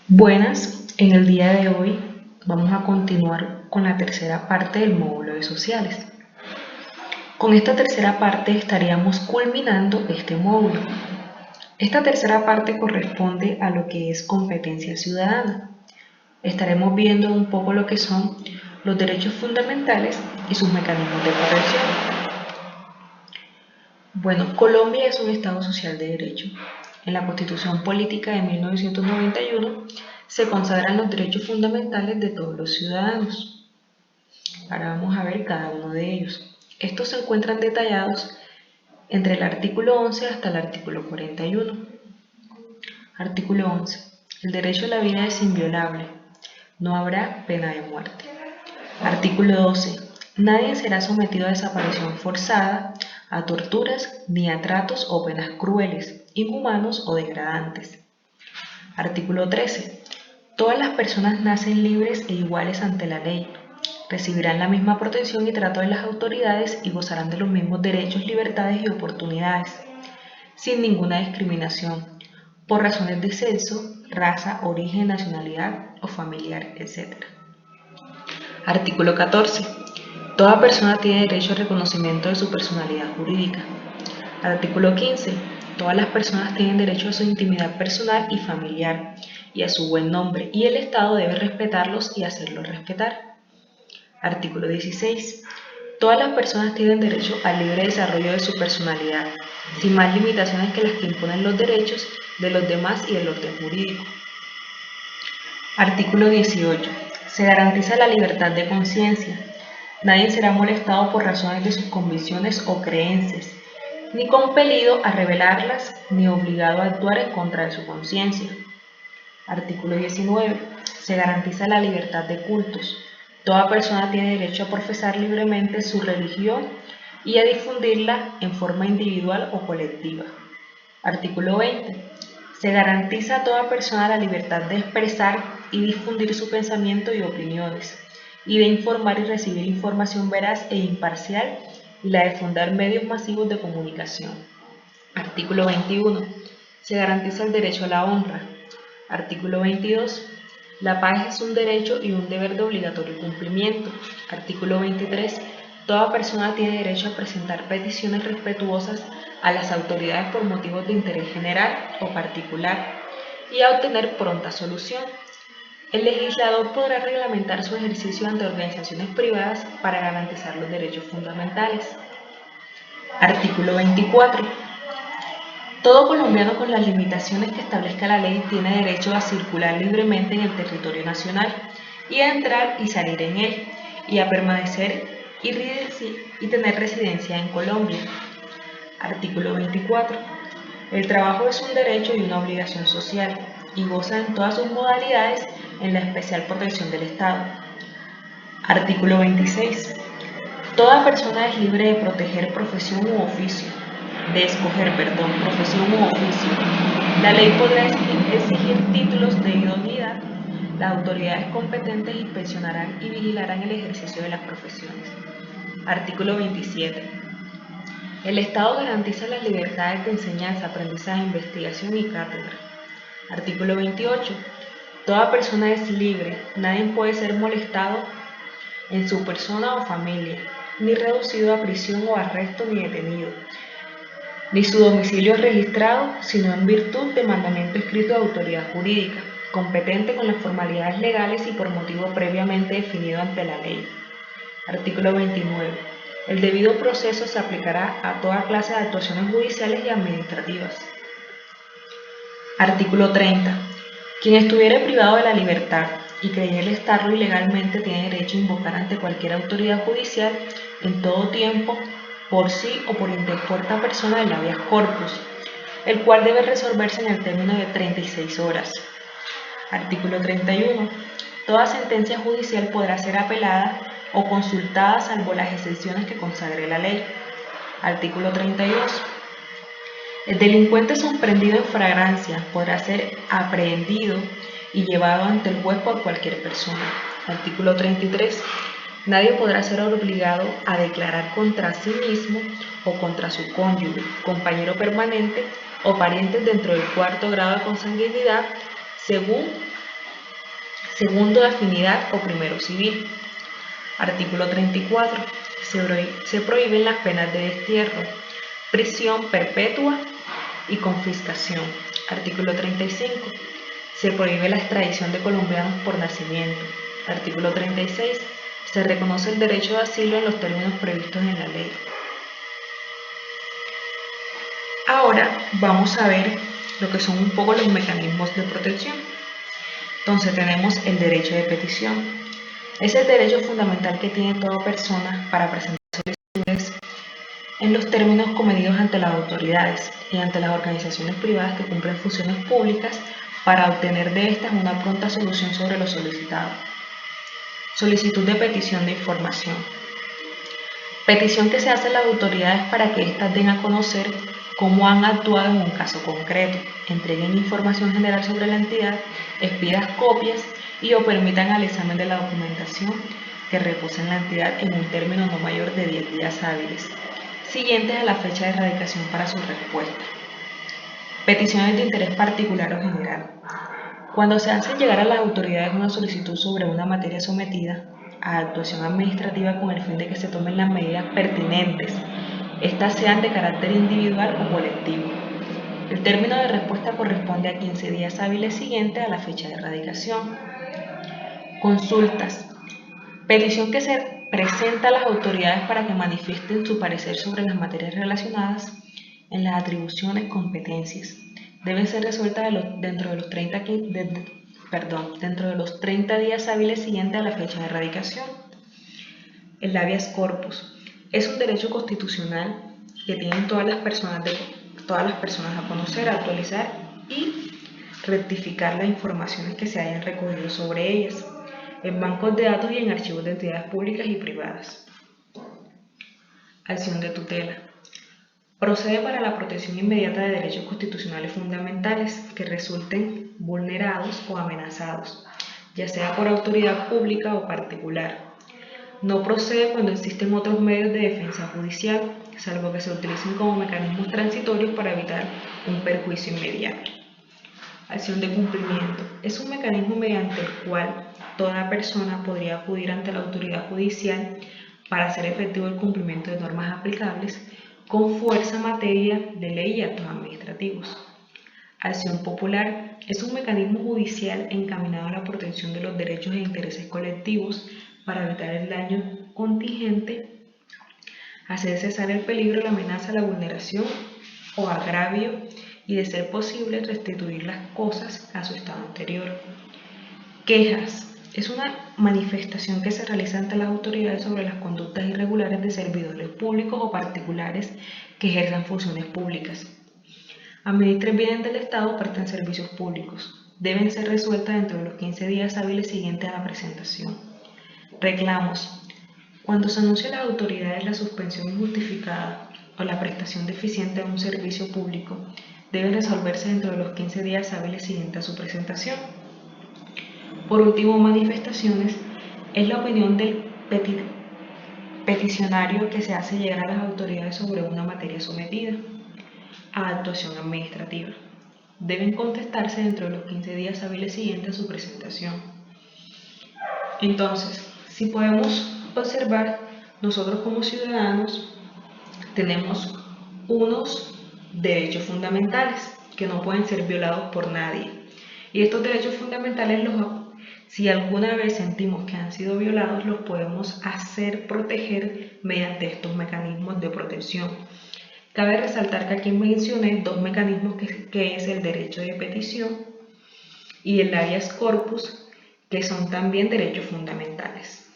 Buenas, en el día de hoy vamos a continuar con la tercera parte del módulo de sociales. Con esta tercera parte estaríamos culminando este módulo. Esta tercera parte corresponde a lo que es competencia ciudadana. Estaremos viendo un poco lo que son los derechos fundamentales y sus mecanismos de protección. Bueno, Colombia es un Estado social de derecho. En la Constitución Política de 1991 se consagran los derechos fundamentales de todos los ciudadanos. Ahora vamos a ver cada uno de ellos. Estos se encuentran detallados entre el artículo 11 hasta el artículo 41. Artículo 11. El derecho a la vida es inviolable. No habrá pena de muerte. Artículo 12. Nadie será sometido a desaparición forzada, a torturas, ni a tratos o penas crueles, inhumanos o degradantes. Artículo 13. Todas las personas nacen libres e iguales ante la ley. Recibirán la misma protección y trato de las autoridades y gozarán de los mismos derechos, libertades y oportunidades, sin ninguna discriminación, por razones de sexo, raza, origen, nacionalidad o familiar, etc. Artículo 14. Toda persona tiene derecho al reconocimiento de su personalidad jurídica. Artículo 15. Todas las personas tienen derecho a su intimidad personal y familiar y a su buen nombre, y el Estado debe respetarlos y hacerlos respetar. Artículo 16. Todas las personas tienen derecho al libre desarrollo de su personalidad, sin más limitaciones que las que imponen los derechos de los demás y el orden jurídico. Artículo 18. Se garantiza la libertad de conciencia. Nadie será molestado por razones de sus convicciones o creencias, ni compelido a revelarlas, ni obligado a actuar en contra de su conciencia. Artículo 19. Se garantiza la libertad de cultos. Toda persona tiene derecho a profesar libremente su religión y a difundirla en forma individual o colectiva. Artículo 20. Se garantiza a toda persona la libertad de expresar y difundir su pensamiento y opiniones, y de informar y recibir información veraz e imparcial, y la de fundar medios masivos de comunicación. Artículo 21. Se garantiza el derecho a la honra. Artículo 22. La paz es un derecho y un deber de obligatorio cumplimiento. Artículo 23. Toda persona tiene derecho a presentar peticiones respetuosas a las autoridades por motivos de interés general o particular y a obtener pronta solución. El legislador podrá reglamentar su ejercicio ante organizaciones privadas para garantizar los derechos fundamentales. Artículo 24. Todo colombiano con las limitaciones que establezca la ley tiene derecho a circular libremente en el territorio nacional y a entrar y salir en él, y a permanecer y tener residencia en Colombia. Artículo 24. El trabajo es un derecho y una obligación social, y goza en todas sus modalidades en la especial protección del Estado. Artículo 26. Toda persona es libre de proteger profesión u oficio. Profesión u oficio. La ley podrá exigir títulos de idoneidad. Las autoridades competentes inspeccionarán y vigilarán el ejercicio de las profesiones. Artículo 27. El Estado garantiza las libertades de enseñanza, aprendizaje, investigación y cátedra. Artículo 28. Toda persona es libre. Nadie puede ser molestado en su persona o familia, ni reducido a prisión o arresto ni detenido, ni su domicilio registrado, sino en virtud de mandamiento escrito de autoridad jurídica, competente con las formalidades legales y por motivo previamente definido ante la ley. Artículo 29. El debido proceso se aplicará a toda clase de actuaciones judiciales y administrativas. Artículo 30. Quien estuviere privado de la libertad y creyere estarlo ilegalmente tiene derecho a invocar ante cualquier autoridad judicial en todo tiempo, por sí o por interpuesta persona, el habeas corpus, el cual debe resolverse en el término de 36 horas. Artículo 31. Toda sentencia judicial podrá ser apelada o consultada salvo las excepciones que consagre la ley. Artículo 32. El delincuente sorprendido en flagrancia podrá ser aprehendido y llevado ante el juez por cualquier persona. Artículo 33. Nadie podrá ser obligado a declarar contra sí mismo o contra su cónyuge, compañero permanente o parientes dentro del cuarto grado de consanguinidad, segundo de afinidad o primero civil. Artículo 34. Se prohíben las penas de destierro, prisión perpetua y confiscación. Artículo 35. Se prohíbe la extradición de colombianos por nacimiento. Artículo 36. Se reconoce el derecho de asilo en los términos previstos en la ley. Ahora vamos a ver lo que son un poco los mecanismos de protección. Entonces tenemos el derecho de petición. Es el derecho fundamental que tiene toda persona para presentar solicitudes en los términos convenidos ante las autoridades y ante las organizaciones privadas que cumplen funciones públicas para obtener de estas una pronta solución sobre lo solicitado. Solicitud de petición de información. Petición que se hace a las autoridades para que éstas den a conocer cómo han actuado en un caso concreto, entreguen información general sobre la entidad, expidan copias y o permitan al examen de la documentación que reposa en la entidad en un término no mayor de 10 días hábiles, siguientes a la fecha de erradicación para su respuesta. Peticiones de interés particular o general. Cuando se hace llegar a las autoridades una solicitud sobre una materia sometida a actuación administrativa con el fin de que se tomen las medidas pertinentes, estas sean de carácter individual o colectivo. El término de respuesta corresponde a 15 días hábiles siguientes a la fecha de erradicación. Consultas. Petición que se presenta a las autoridades para que manifiesten su parecer sobre las materias relacionadas en las atribuciones, competencias. Deben ser resueltas dentro de los 30 días hábiles siguientes a la fecha de erradicación. El habeas corpus es un derecho constitucional que tienen todas las personas a conocer, a actualizar y rectificar las informaciones que se hayan recogido sobre ellas en bancos de datos y en archivos de entidades públicas y privadas. Acción de tutela. Procede para la protección inmediata de derechos constitucionales fundamentales que resulten vulnerados o amenazados, ya sea por autoridad pública o particular. No procede cuando existen otros medios de defensa judicial, salvo que se utilicen como mecanismos transitorios para evitar un perjuicio inmediato. Acción de cumplimiento. Es un mecanismo mediante el cual toda persona podría acudir ante la autoridad judicial para hacer efectivo el cumplimiento de normas aplicables con fuerza en materia de ley y actos administrativos. Acción popular es un mecanismo judicial encaminado a la protección de los derechos e intereses colectivos para evitar el daño contingente, hacer cesar el peligro, la amenaza, la vulneración o agravio y, de ser posible, restituir las cosas a su estado anterior. Quejas. Es una manifestación que se realiza ante las autoridades sobre las conductas irregulares de servidores públicos o particulares que ejerzan funciones públicas, administren bienes del Estado o presten servicios públicos. Deben ser resueltas dentro de los 15 días hábiles siguientes a la presentación. Reclamos. Cuando se anuncia a las autoridades la suspensión injustificada o la prestación deficiente de un servicio público, deben resolverse dentro de los 15 días hábiles siguientes a su presentación. Por último, manifestaciones. Es la opinión del peticionario que se hace llegar a las autoridades sobre una materia sometida a actuación administrativa. Deben contestarse dentro de los 15 días hábiles siguientes a su presentación. Entonces, si podemos observar, nosotros como ciudadanos tenemos unos derechos fundamentales que no pueden ser violados por nadie. Y estos derechos fundamentales, si alguna vez sentimos que han sido violados, los podemos hacer proteger mediante estos mecanismos de protección. Cabe resaltar que aquí mencioné dos mecanismos que es el derecho de petición y el habeas corpus, que son también derechos fundamentales.